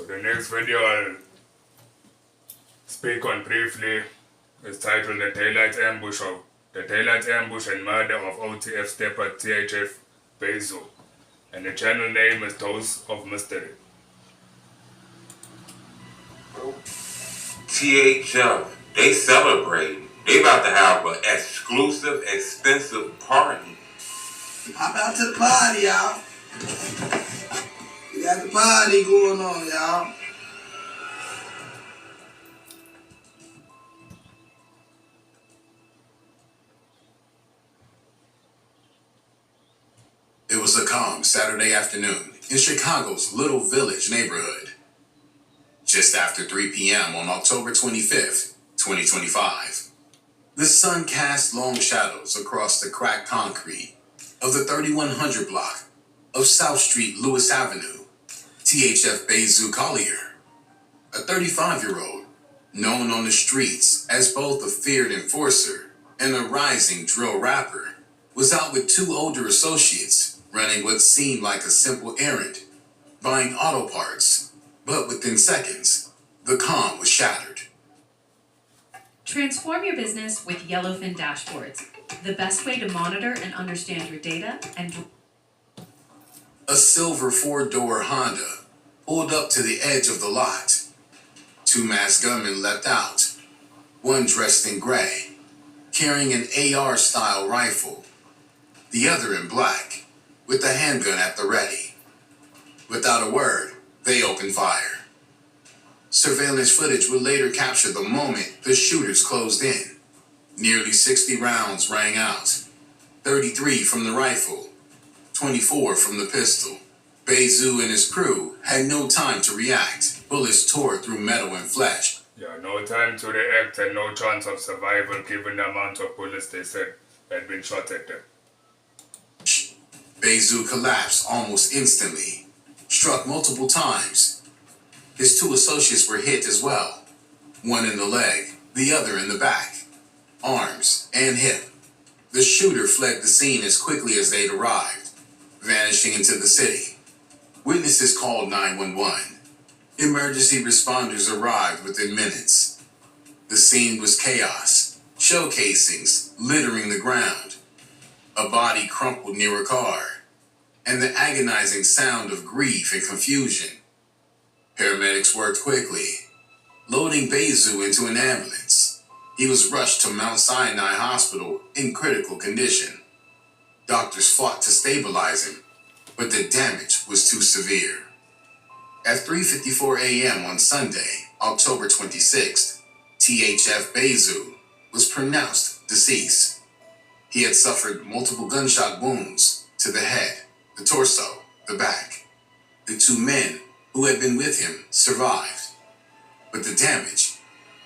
The next video I'll speak on briefly is titled The Daylight Ambush and Murder of OTF Stepper THF Bayzoos, and the channel name is Dose of Mystery. THF, they celebrate. They about to have an exclusive, expensive party. Hop out to the party, y'all. We got the party going on, y'all. It was a calm Saturday afternoon in Chicago's Little Village neighborhood. Just after 3 p.m. on October 25th, 2025. The sun cast long shadows across the cracked concrete of the 3100 block of South Street, Lewis Avenue. THF Bayzoos Collier, a 35-year-old, known on the streets as both a feared enforcer and a rising drill rapper, was out with two older associates running what seemed like a simple errand, buying auto parts. But within seconds, the calm was shattered. Transform your business with Yellowfin dashboards, the best way to monitor and understand your data and... A silver four-door Honda pulled up to the edge of the lot. Two masked gunmen leapt out, one dressed in gray, carrying an AR-style rifle, the other in black, with a handgun at the ready. Without a word, they opened fire. Surveillance footage would later capture the moment the shooters closed in. Nearly 60 rounds rang out, 33 from the rifle, 24 from the pistol. Bayzoos and his crew had no time to react. Bullets tore through metal and flesh. Yeah, no time to react and no chance of survival given the amount of bullets they said had been shot at them. Bayzoos collapsed almost instantly, struck multiple times. His two associates were hit as well, one in the leg, the other in the back, arms, and hip. The shooter fled the scene as quickly as they'd arrived, vanishing into the city. Witnesses called 911. Emergency responders arrived within minutes. The scene was chaos, shell casings littering the ground, a body crumpled near a car, and the agonizing sound of grief and confusion. Paramedics worked quickly, loading Bayzoos into an ambulance. He was rushed to Mount Sinai Hospital in critical condition. Doctors fought to stabilize him, but the damage was too severe. At 3:54 a.m. on Sunday, October 26th, THF Bayzoos was pronounced deceased. He had suffered multiple gunshot wounds to the head, the torso, the back. The two men who had been with him survived. But the damage,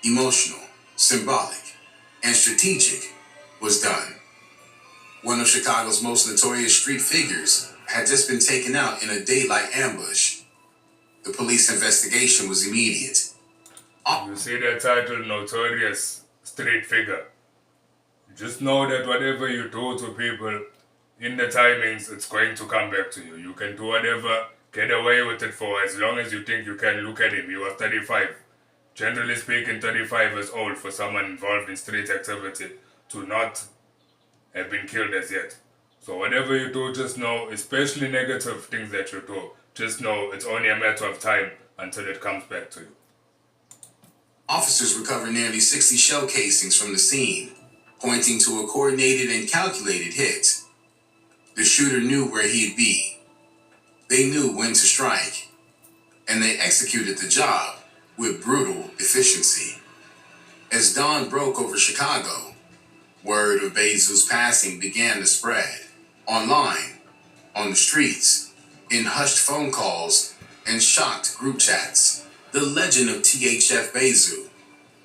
emotional, symbolic, and strategic, was done. One of Chicago's most notorious street figures had just been taken out in a daylight ambush. The police investigation was immediate. You see that title, Notorious Street Figure. Just know that whatever you do to people, in the timings, it's going to come back to you. You can do whatever, get away with it for as long as you think you can. Look at him, he was 35. Generally speaking, 35 is old for someone involved in street activity to not have been killed as yet. So whatever you do, just know, especially negative things that you do, just know it's only a matter of time until it comes back to you. Officers recovered nearly 60 shell casings from the scene, pointing to a coordinated and calculated hit. The shooter knew where he'd be. They knew when to strike, and they executed the job with brutal efficiency. As dawn broke over Chicago, word of Bayzoos' passing began to spread. Online, on the streets, in hushed phone calls and shocked group chats. The legend of THF Bayzoos,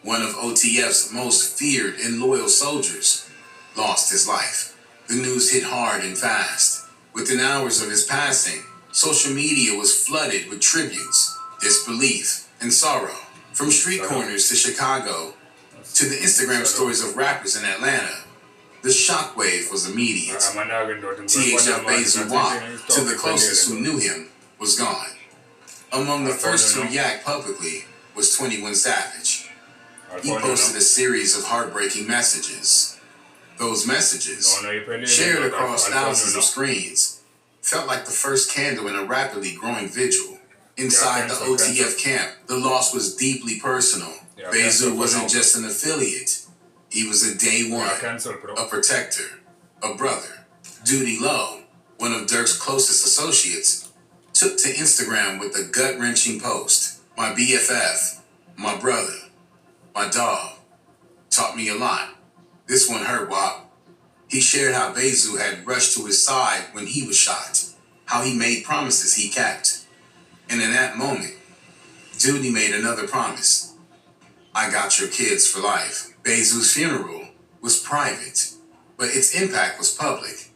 one of OTF's most feared and loyal soldiers, lost his life. The news hit hard and fast. Within hours of his passing, social media was flooded with tributes, disbelief, and sorrow. From street corners to Chicago, to the Instagram stories of rappers in Atlanta, the shockwave was immediate. THF Bayzoos walked to the closest who knew him was gone. Among the first to react publicly was 21 Savage. He posted a series of heartbreaking messages. Those messages, shared across thousands of screens, felt like the first candle in a rapidly growing vigil. Inside the OTF camp, the loss was deeply personal. Bayzoo wasn't just an affiliate. He was a day one, a protector, a brother. Duty Low, one of Dirk's closest associates, took to Instagram with a gut-wrenching post. My BFF, my brother, my dog, taught me a lot. This one hurt, Wop. He shared how Bayzoo had rushed to his side when he was shot, how he made promises he kept. And in that moment, Duty made another promise. I got your kids for life. Bayzoo's funeral was private, but its impact was public.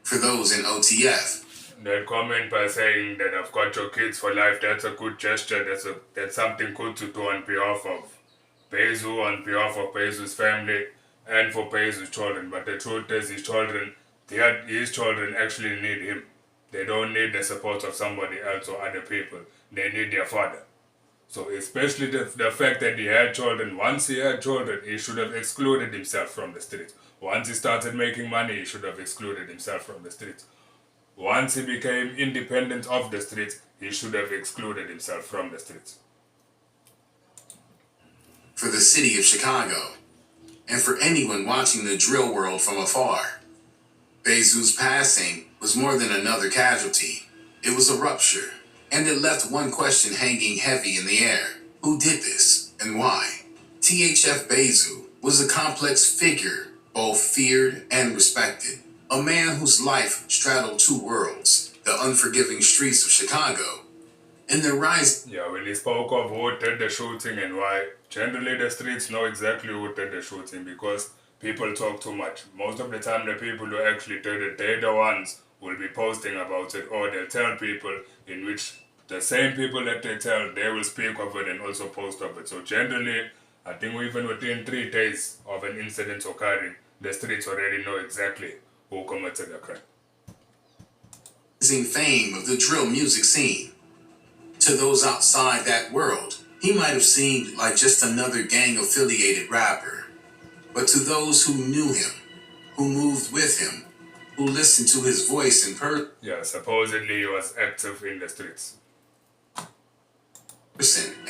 For those in OTF, that comment by saying that I've got your kids for life, that's a good gesture. That's something good to do on behalf of Bayzoo, on behalf of Bayzoo's family, and for Bayzoo's children. But the truth is, his children actually need him. They don't need the support of somebody else or other people. They need their father. So especially the fact that he had children, once he had children, he should have excluded himself from the streets. Once he started making money, he should have excluded himself from the streets. Once he became independent of the streets, he should have excluded himself from the streets. For the city of Chicago, and for anyone watching the drill world from afar, Bayzoo's passing was more than another casualty. It was a rupture, and it left one question hanging heavy in the air. Who did this, and why? THF Bayzoo was a complex figure, both feared and respected. A man whose life straddled two worlds, the unforgiving streets of Chicago, and the rise... Yeah, when he spoke of who did the shooting and why, generally the streets know exactly who did the shooting because people talk too much. Most of the time the people who actually did it, they're the ones who will be posting about it, or they'll tell people, in which the same people that they tell, they will speak of it and also post of it. So generally, I think even within 3 days of an incident occurring, the streets already know exactly who committed the crime. Fame of the drill music scene. To those outside that world, he might have seemed like just another gang-affiliated rapper. But to those who knew him, who moved with him, who listened to his voice in person... Yeah, supposedly he was active in the streets.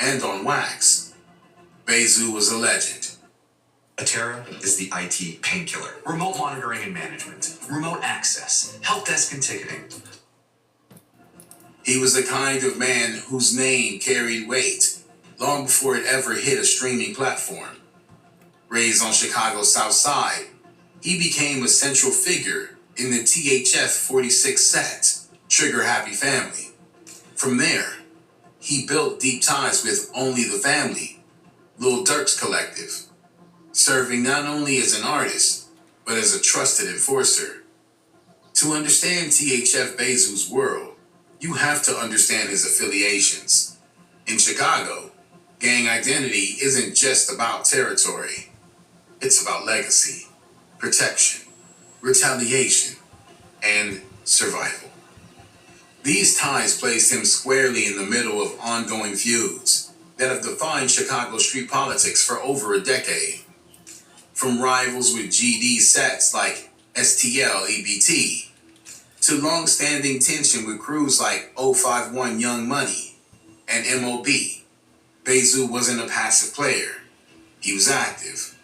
...and on wax, Bayzoo was a legend. Atera is the IT painkiller. Remote monitoring and management, remote access, help desk and ticketing. He was the kind of man whose name carried weight long before it ever hit a streaming platform. Raised on Chicago's South Side, he became a central figure in the THF 46 set, Trigger Happy Family. From there, he built deep ties with Only the Family, Lil Durk's collective, serving not only as an artist, but as a trusted enforcer. To understand THF Bayzoos' world, you have to understand his affiliations. In Chicago, gang identity isn't just about territory. It's about legacy, protection, retaliation, and survival. These ties placed him squarely in the middle of ongoing feuds that have defined Chicago street politics for over a decade. From rivals with GD sets like STL EBT, to long-standing tension with crews like 051 Young Money and MOB, Bayzoo wasn't a passive player. He was active.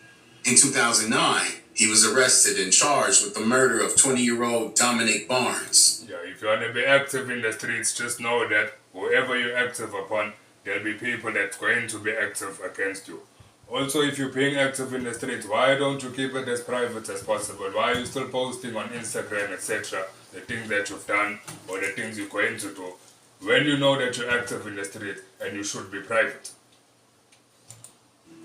In 2009, he was arrested and charged with the murder of 20-year-old Dominic Barnes. Yeah, if you want to be active in the streets, just know that whoever you're active upon, there'll be people that's going to be active against you. Also, if you're being active in the streets, why don't you keep it as private as possible? Why are you still posting on Instagram, etc., the things that you've done or the things you're going to do, when you know that you're active in the street and you should be private?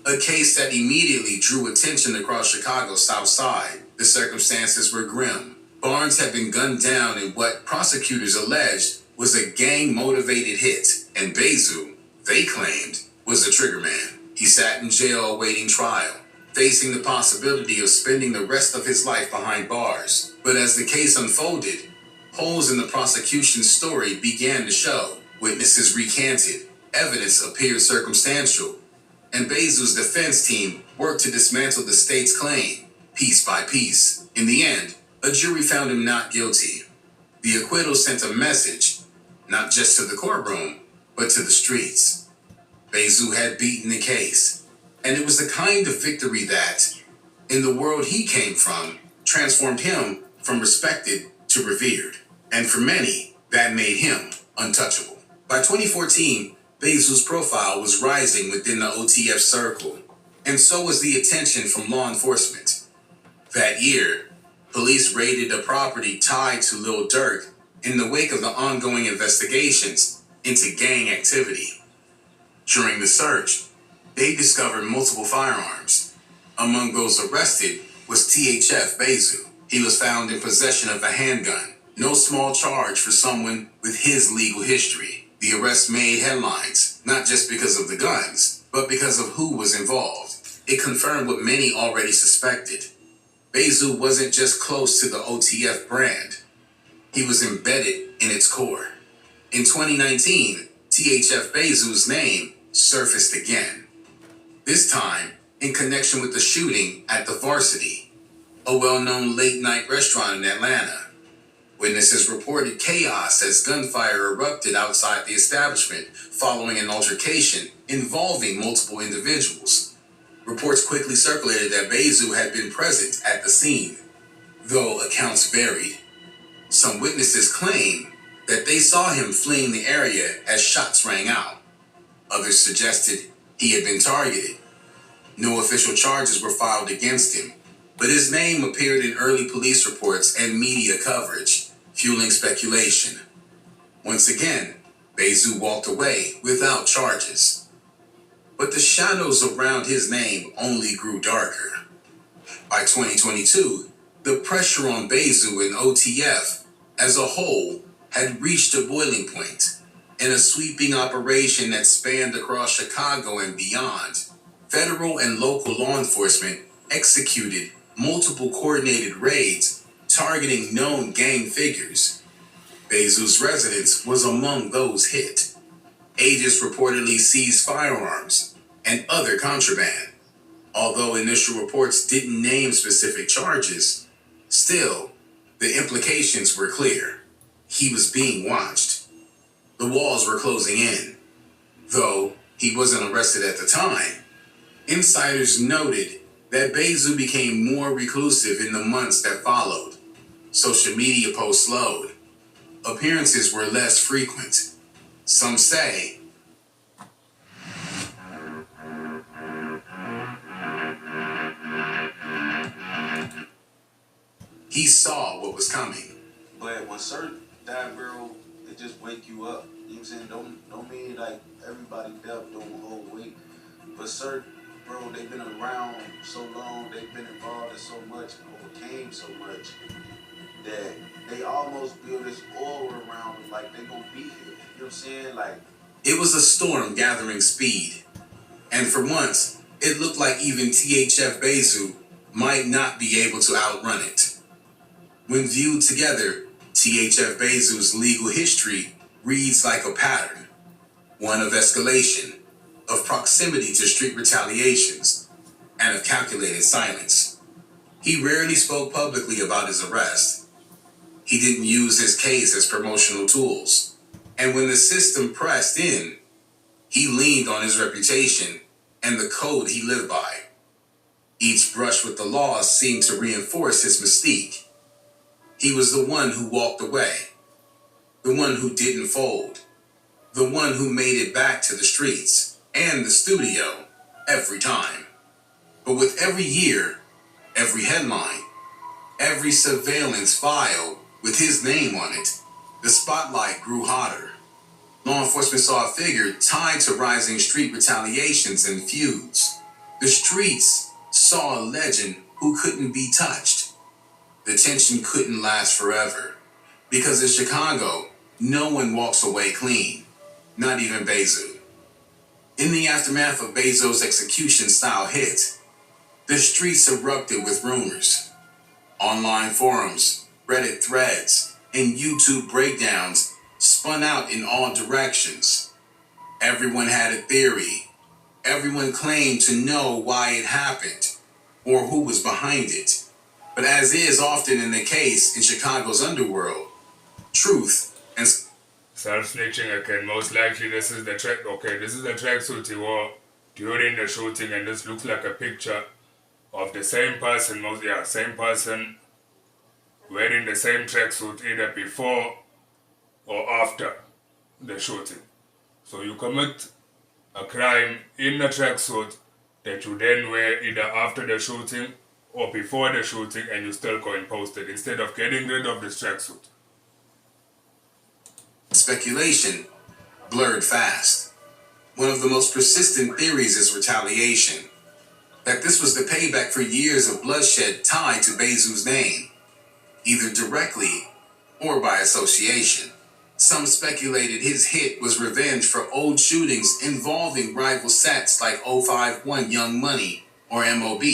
A case that immediately drew attention across Chicago's South Side. The circumstances were grim. Barnes had been gunned down in what prosecutors alleged was a gang-motivated hit, and Bayzoo, they claimed, was the triggerman. He sat in jail awaiting trial, facing the possibility of spending the rest of his life behind bars. But as the case unfolded, holes in the prosecution's story began to show. Witnesses recanted, evidence appeared circumstantial, and Bayzoos' defense team worked to dismantle the state's claim, piece by piece. In the end, a jury found him not guilty. The acquittal sent a message, not just to the courtroom, but to the streets. Bayzoo had beaten the case, and it was the kind of victory that, in the world he came from, transformed him from respected to revered. And for many, that made him untouchable. By 2014, Bayzoo's profile was rising within the OTF circle, and so was the attention from law enforcement. That year, police raided a property tied to Lil Durk in the wake of the ongoing investigations into gang activity. During the search, they discovered multiple firearms. Among those arrested was THF Bayzoos. He was found in possession of a handgun, no small charge for someone with his legal history. The arrest made headlines, not just because of the guns, but because of who was involved. It confirmed what many already suspected. Bayzoos wasn't just close to the OTF brand. He was embedded in its core. In 2019, THF Bayzoos' name surfaced again. This time, in connection with the shooting at the Varsity, a well-known late-night restaurant in Atlanta. Witnesses reported chaos as gunfire erupted outside the establishment following an altercation involving multiple individuals. Reports quickly circulated that Bayzoos had been present at the scene, though accounts varied. Some witnesses claim that they saw him fleeing the area as shots rang out. Others suggested he had been targeted. No official charges were filed against him, but his name appeared in early police reports and media coverage, fueling speculation. Once again, Bayzoos walked away without charges. But the shadows around his name only grew darker. By 2022, the pressure on Bayzoos and OTF as a whole had reached a boiling point. In a sweeping operation that spanned across Chicago and beyond, federal and local law enforcement executed multiple coordinated raids targeting known gang figures. Bayzoos' residence was among those hit. Agents reportedly seized firearms and other contraband. Although initial reports didn't name specific charges, still, the implications were clear. He was being watched. The walls were closing in. Though he wasn't arrested at the time, insiders noted that Bayzoos became more reclusive in the months that followed. Social media posts slowed. Appearances were less frequent. Some say he saw what was coming. But when certain die, bro, it just wake you up. You know what I'm saying? Don't mean like everybody deaf don't hold weight. But certain, bro, they've been around so long, they've been involved in so much and overcame so much that they almost build this aura around them like they gonna be here. You know what I'm saying? Like, it was a storm gathering speed. And for once, it looked like even THF Bayzoos might not be able to outrun it. When viewed together, THF Bayzoos' legal history reads like a pattern, one of escalation, of proximity to street retaliations, and of calculated silence. He rarely spoke publicly about his arrest. He didn't use his case as promotional tools. And when the system pressed in, he leaned on his reputation and the code he lived by. Each brush with the law seemed to reinforce his mystique. He was the one who walked away, the one who didn't fold, the one who made it back to the streets and the studio every time. But with every year, every headline, every surveillance file with his name on it, the spotlight grew hotter. Law enforcement saw a figure tied to rising street retaliations and feuds. The streets saw a legend who couldn't be touched. The tension couldn't last forever, because in Chicago, no one walks away clean, not even Bayzoos. In the aftermath of Bayzoos' execution-style hit, the streets erupted with rumors. Online forums, Reddit threads, and YouTube breakdowns spun out in all directions. Everyone had a theory. Everyone claimed to know why it happened or who was behind it. But as is often in the case in Chicago's underworld, truth and self-snitching again. Most likely this is the track. Okay, this is the tracksuit he wore during the shooting, and this looks like a picture of the same person. Same person wearing the same tracksuit either before or after the shooting. So you commit a crime in a tracksuit that you then wear either after the shooting or before the shooting, and you still go and post it instead of getting rid of this tracksuit. speculation blurred fast. One of the most persistent theories is retaliation. That this was the payback for years of bloodshed tied to Bayzoos' name, either directly or by association. Some speculated his hit was revenge for old shootings involving rival sets like 051 Young Money or MOB.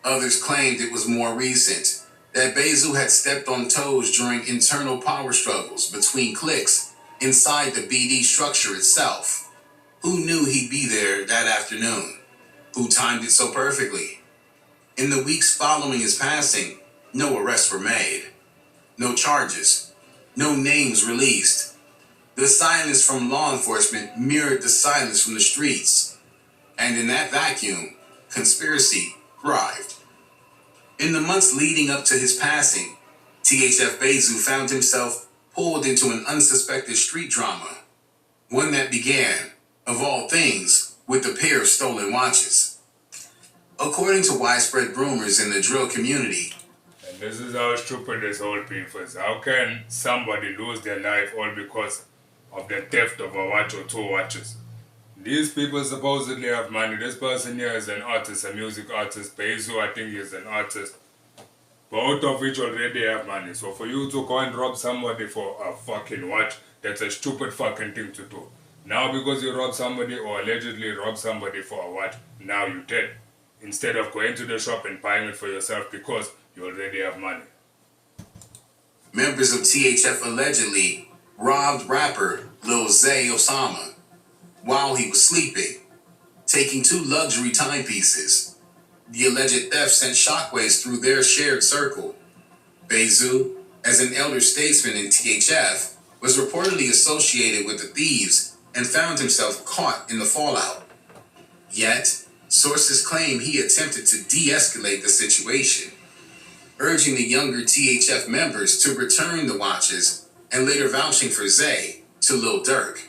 Others claimed it was more recent, that Bayzoo had stepped on toes during internal power struggles between cliques inside the BD structure itself. Who knew he'd be there that afternoon? Who timed it so perfectly? In the weeks following his passing, no arrests were made. No charges. No names released. The silence from law enforcement mirrored the silence from the streets. And in that vacuum, conspiracy thrived. In the months leading up to his passing, THF Bayzoo found himself pulled into an unsuspected street drama. One that began, of all things, with a pair of stolen watches. According to widespread rumors in the drill community, and this is how stupid this whole beef is. How can somebody lose their life all because of the theft of a watch or two watches? These people supposedly have money. This person here is an artist, a music artist. Bayzoo, I think, is an artist. Both of which already have money. So for you to go and rob somebody for a fucking watch, that's a stupid fucking thing to do. Now because you rob somebody or allegedly rob somebody for a watch, now you're dead. Instead of going to the shop and buying it for yourself because you already have money. members of THF allegedly robbed rapper Lil Zay Osama while he was sleeping, taking 2 luxury timepieces. The alleged theft sent shockwaves through their shared circle. Bayzoo, as an elder statesman in THF, was reportedly associated with the thieves and found himself caught in the fallout. Yet, sources claim he attempted to de-escalate the situation, urging the younger THF members to return the watches and later vouching for Zay to Lil Durk.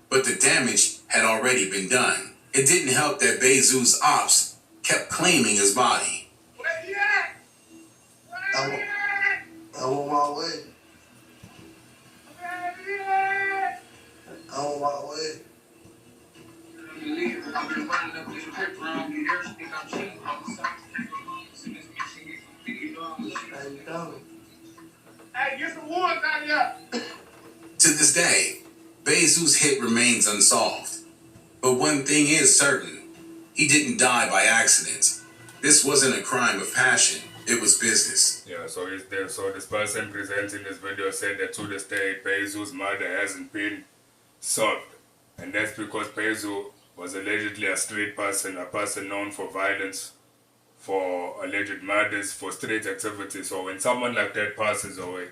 But the damage had already been done. It didn't help that Bayzoo's ops kept claiming his body. I'm on my way. I'm on my way. Hey, get some wood out here. To this day, Bayzoo's hit remains unsolved. But one thing is certain, he didn't die by accident. This wasn't a crime of passion, it was business. Yeah, so this person presenting this video said that to this day, Bayzoo's murder hasn't been solved. And that's because Bayzoo was allegedly a street person, a person known for violence, for alleged murders, for street activities. So when someone like that passes away,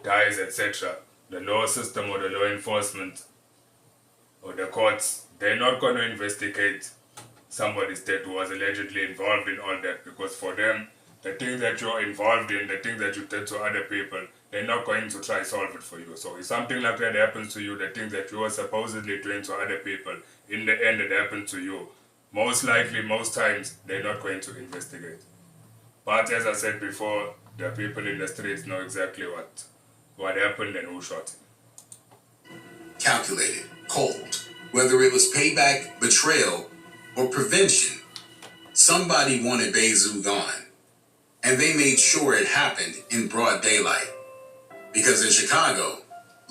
dies, etc., the law system or the law enforcement or the courts, they're not going to investigate somebody's death who was allegedly involved in all that, because for them, the thing that you're involved in, the thing that you did to other people, they're not going to try solve it for you. So if something like that happens to you, the thing that you were supposedly doing to other people, in the end it happened to you, most likely, most times, they're not going to investigate. But as I said before, the people in the streets know exactly what happened and who shot him. Calculated, cold. Whether it was payback, betrayal, or prevention, somebody wanted Bayzoo gone. And they made sure it happened in broad daylight. Because in Chicago,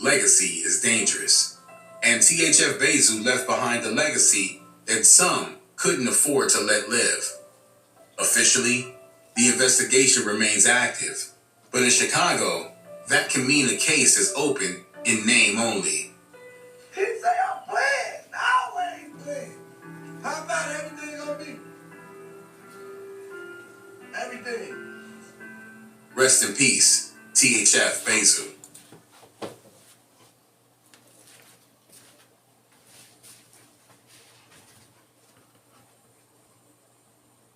legacy is dangerous. And THF Bayzoo left behind a legacy that some couldn't afford to let live. Officially, the investigation remains active. But in Chicago, that can mean a case is open in name only. He say I'm playing. I ain't playing. How about everything gonna be? Everything. Rest in peace, THF Bayzoos.